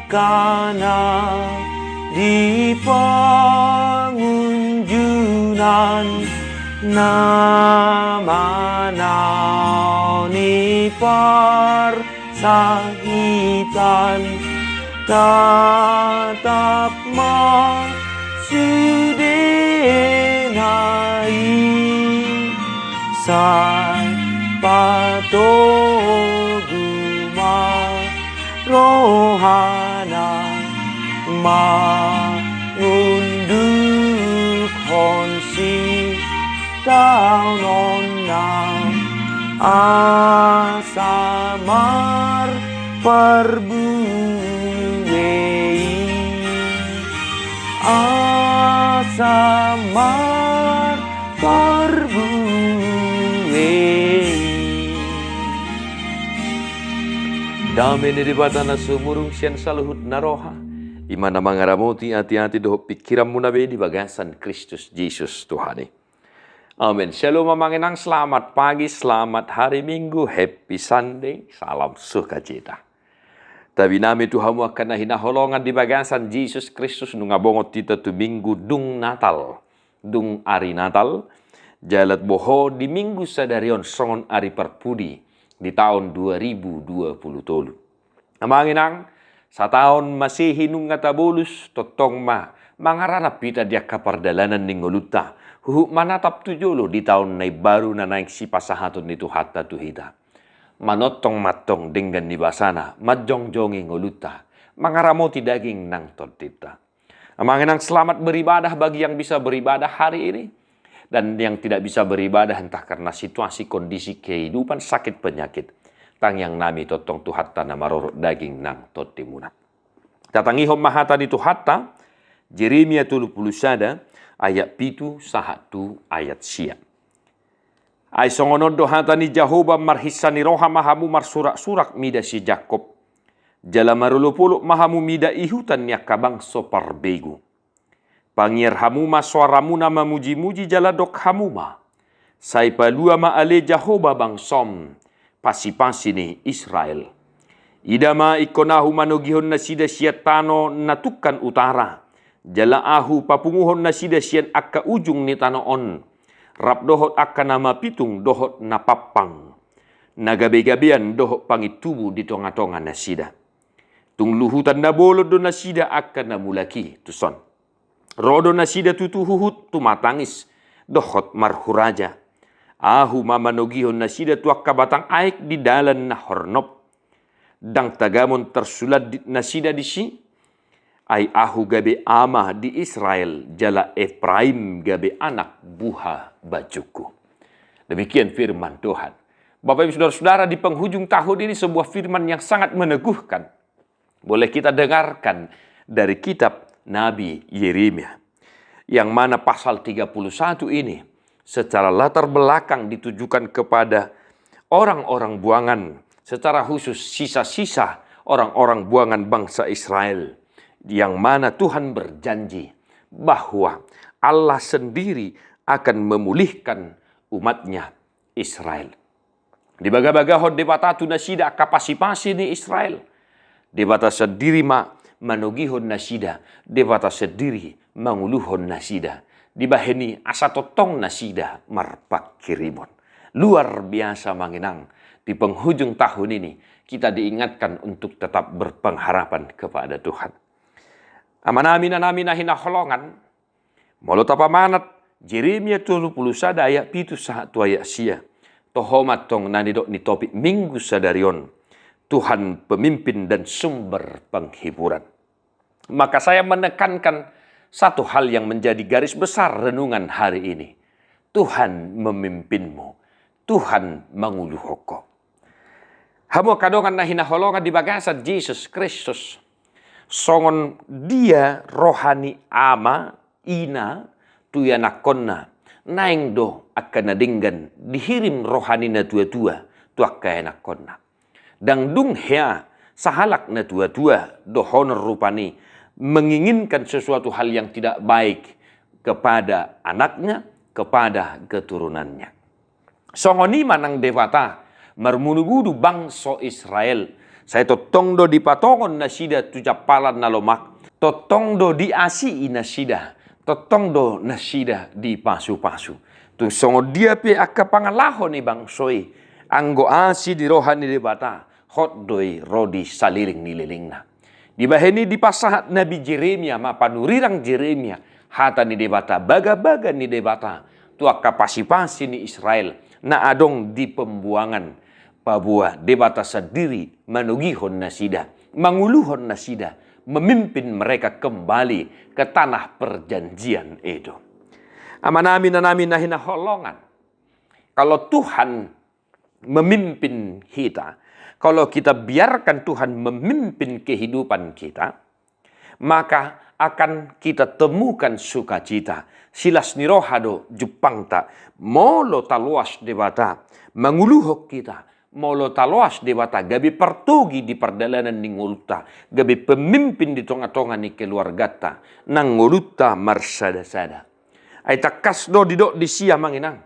kana di pengunjunan namanau ni persahitan tatap masudenai sai patoguma rohana mangunduk honsi taunonna asamar perbuwei asamar perbuwei damai di batana sumurung sian saluhut naroha imana mangaramoti hati-hati doh pikiranmu nabe di bagasan Kristus Yesus Tuhani. Amin. Shalom mangenang, selamat pagi, selamat hari Minggu, happy Sunday, salam sukacita. Tapi nami Tuhanmu akan hina holongan di bagasan Yesus Kristus nungabongot tita tu Minggu dung Natal, dung ari Natal, jalat boho di Minggu sadarion songon ari perpudi di tahun 2020 tolu. Amanginang, sa tahun masih hinung ngatabulus totong mangaranap pita dia kapardalanan ningoluta. Manatap tujolo di tahun na baru na naik si pasahaton itu hatta tuhita. Manotong matong dengan nibasana, majong-jongi ngoluta. Mangaramoti daging nang totita. Amanginang selamat beribadah bagi yang bisa beribadah hari ini. Dan yang tidak bisa beribadah entah karena situasi kondisi kehidupan sakit penyakit. Tang yang nami totong tuhatta na marorok daging nang totimuna. Tatangihom mahata di tuhatta, Jeremia 30 ayat pitu sahatu ayat sia. Ay songonon dohatani Jehovah marhisani roha mahamu marsurak-surak mida si Jakob. Jala marulupuluk mahamu mida ihutan nya kabang soparbegu. Pangir hamuma suaramuna mamuji-muji jala dok hamuma. Sai palua ma ale Jehovah bang som pasi-pasi ni Israel. Idama ikonahu manogihon na sida siatano natukan utara. Jala ahu papunguhon na sida sian akka ujung ni tanoon. Rap dohot akka nama pitung dohot na papang. Nagabe-gabean dohot pangitubu di tonga-tonga na sida. Tung luhutan na bolod do na sida akka na mulaki tuson. Rodo na sida tutuhuhut tumatangis dohot marhuraja. Ahu mamanogihon na sida tu akka batang aik di dalan na hornop. Dang tagamon tersulat na sida di si. Ay ahu gabe ama di Israel jala Efraim gabe anak buah bajuku. Demikian firman Tuhan. Bapak Ibu Saudara-saudara, di penghujung tahun ini sebuah firman yang sangat meneguhkan. Boleh kita dengarkan dari kitab Nabi Yeremia. Yang mana pasal 31 ini secara latar belakang ditujukan kepada orang-orang buangan. Secara khusus sisa-sisa orang-orang buangan bangsa Israel. Yang mana Tuhan berjanji bahwa Allah sendiri akan memulihkan umatnya Israel. Di baga-bagahon debatatu nasida kapasi-pasi ni Israel. Debata sendiri manugihon nasida. Debata sendiri manguluhon nasida. Dibaheni asatotong nasida marpak kirimon. Luar biasa manginang. Di penghujung tahun ini kita diingatkan untuk tetap berpengharapan kepada Tuhan. Amanami na namin na hinaholongan, molot apamanat, Jeremia 30 ayat pitu sahatu ayat sia. Tohomat tong nanidok ni topik minggu sadarion. Tuhan pemimpin dan sumber penghiburan. Maka saya menekankan satu hal yang menjadi garis besar renungan hari ini. Tuhan memimpinmu. Tuhan manguluhoko. Hamu kadongan na hinaholongan di bagasan Yesus Kristus. Songon dia rohani ama ina tuyanakonna naing do akan nadinggan dihirim rohani na tua-tua tu akkanakonna dang dung hea sahalak na tua-tua do honor rupani menginginkan sesuatu hal yang tidak baik kepada anaknya, kepada keturunannya. Songoni manang dewata marmunugudu bangsa Israel Saya totong do di patongon na sida tu japalan na lomak. Totong do di asi ina sida. Totong do na sida di pasu-pasu. Tu songo dia pe akka pangalaho ni bang soi. Anggo asi di rohani di bata. Hot doi rodi saliling nililingna. Di baheni di pasahat Nabi Jeremia ma panurirang Jeremia. Hata ni debata baga-baga ni debata. Tu akka pasi-pasi ni Israel. Na adong di pembuangan. Pabua debata sendiri manugihon nasida, manguluhon nasida, memimpin mereka kembali ke tanah perjanjian itu. Amanami nanami nahina holongan. Kalau Tuhan memimpin kita, kalau kita biarkan Tuhan memimpin kehidupan kita, maka akan kita temukan sukacita. Silas nirohado Jepang ta, molo taluas debata, manguluhok kita. Molo taloas debata gabi pertugi di perdalanan ni nguluta, gabi pemimpin di tonga-tonga ni keluargata, nang nguluta marsada-sada. Ay takas do didok di siya manginang.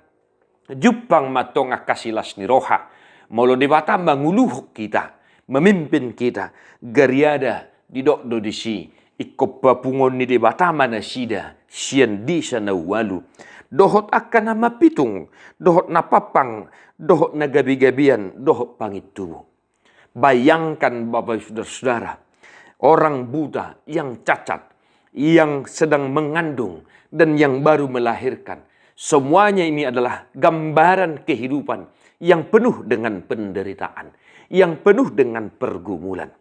Jupang matonga kasilas ni roha, molo debata manguluhok kita, memimpin kita, gariada didok do di si, ikop papungon ni debata manasida, siyan di sana walu. Dohot akan nama pitung, dohot na papang, dohot na gabi-gabian, dohot pangitubo. Bayangkan Bapak Saudara-saudara, orang buta yang cacat, yang sedang mengandung, dan yang baru melahirkan. Semuanya ini adalah gambaran kehidupan yang penuh dengan penderitaan, yang penuh dengan pergumulan.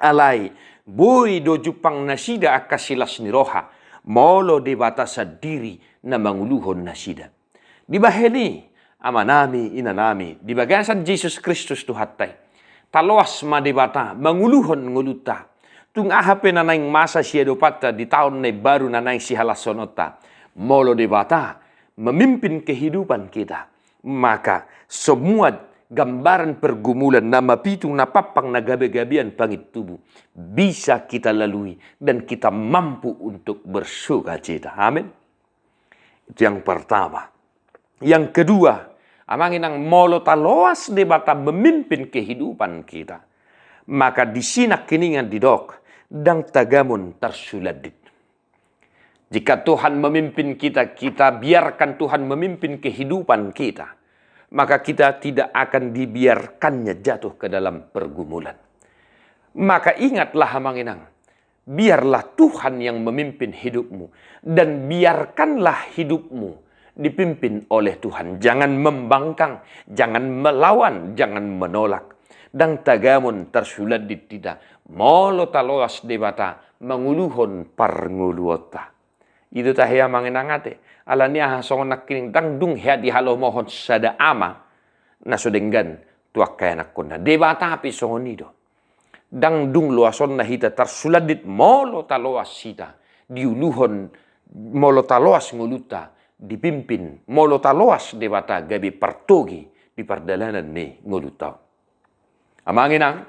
Alai, boy do Jupang nasida akasilas niroha, molo di batasa diri na manguluhon nasida. Di baheni, amanami, inanami, di bagasan Jesus Kristus Tuhatay. Taloas madibata, manguluhon nguluta. Tung ahape na naing masa siya dopata di tahun na baru na naing sihalasonota. Molo dibata, memimpin kehidupan kita. Maka semua gambaran pergumulan na mapitung na papang na gabi-gabian pangit tubuh bisa kita lalui dan kita mampu untuk bersukacita. Amin. Itu yang pertama. Yang kedua, amangin ang molo taloas debata memimpin kehidupan kita. Maka di sinak kiningan didok dang tagamon tersuladit. Jika Tuhan memimpin kita, kita biarkan Tuhan memimpin kehidupan kita. Maka kita tidak akan dibiarkannya jatuh ke dalam pergumulan. Maka ingatlah hamanginang, biarlah Tuhan yang memimpin hidupmu. Dan biarkanlah hidupmu dipimpin oleh Tuhan. Jangan membangkang, jangan melawan, jangan menolak. Dan tagamon tersulat di tidak. Molo taloas debata, manguluhon parnguluota. Itu tahya manginangate. Alania hasong nakining dangdung hea di halo mohon sada ama. Nasudenggan tuak kaya nakuna. Debata api songonido. Dangdung luason na hita tersuladit molo taloas sita. Diuluhon molo taloas nguluta. Dipimpin molo taloas debata gabi pertogi di perdalanan ni nguluta. Amanginang,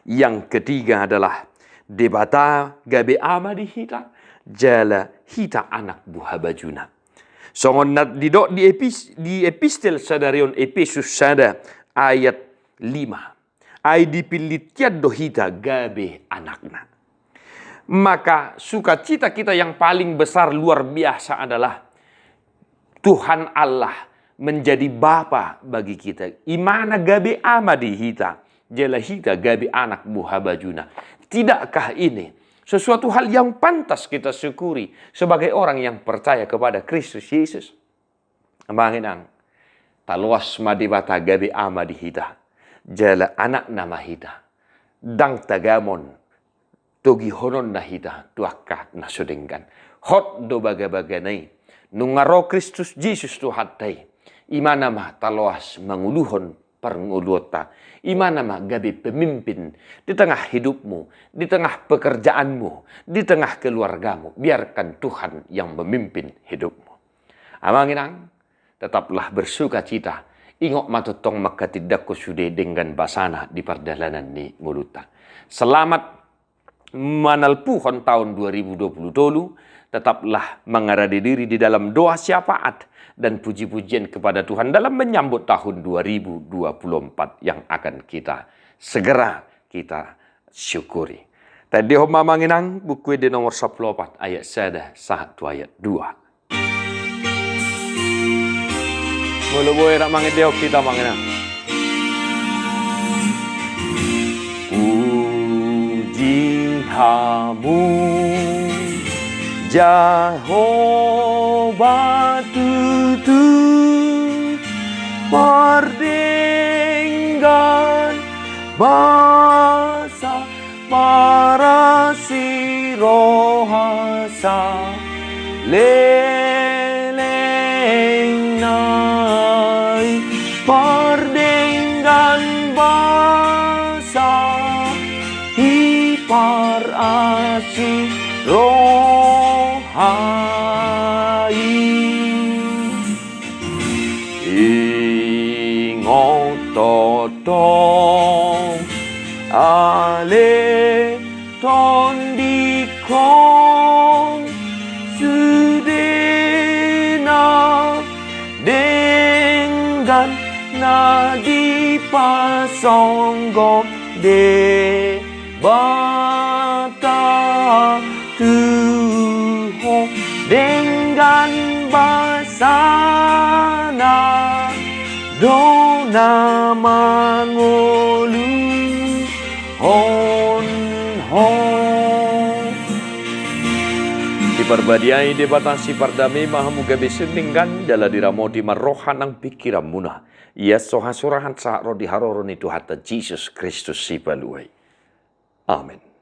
yang ketiga adalah debata gabi ama di hita. Jala hita anak buah bajuna. Songon nat didok di epistel sadarion Efesus sada ayat 5. Ai dipilitiad dohita gabe anakna. Maka sukacita kita yang paling besar luar biasa adalah Tuhan Allah menjadi Bapa bagi kita. Imana gabe ama di hita. Jala hita gabe anak buah bajuna. Tidakkah ini sesuatu hal yang pantas kita syukuri sebagai orang yang percaya kepada Kristus Yesus? Amanginang, taluas madibata gabi ama di hita, jala anak nama hita, dang tagamon, togi honon na hita, tuakat na sudenggan. Hot do baga-baganay, nungaro Kristus Yesus tuhatay, imana ma taluas manguluhon parngulota. Imana ma gabi pemimpin di tengah hidupmu, di tengah pekerjaanmu, di tengah keluargamu. Biarkan Tuhan yang memimpin hidupmu. Amanginang, tetaplah bersuka cita. Ingok matutong makatidakku sude dengan basana di perdalanan ni nguluta. Selamat manalpuhon tahun 2020 dulu. Tetaplah mengaradi diri di dalam doa syafaat dan puji-pujian kepada Tuhan dalam menyambut tahun 2024 yang akan kita segera kita syukuri. Tadi ho mamanginang buku di nomor 14 ayat 1 ayat 2. Mulu boy rak mangin dia kita manginang. Puji Hamu Jehovah Tuhan merdenggan basa para sirohasa leleng naik merdenggan basa hipar asih rohai ingot totong ale ton dikong sudena dengan nadi pasonggo de bata tuho dengan basana dona mangolu hon hon diperbadiai dibatasi pardami mahamuga beseninggan dala diramodi marohan ang pikiran muna ia soha surahan sa rodi haroron itu hatta Jesus Kristus si paluai. Amin.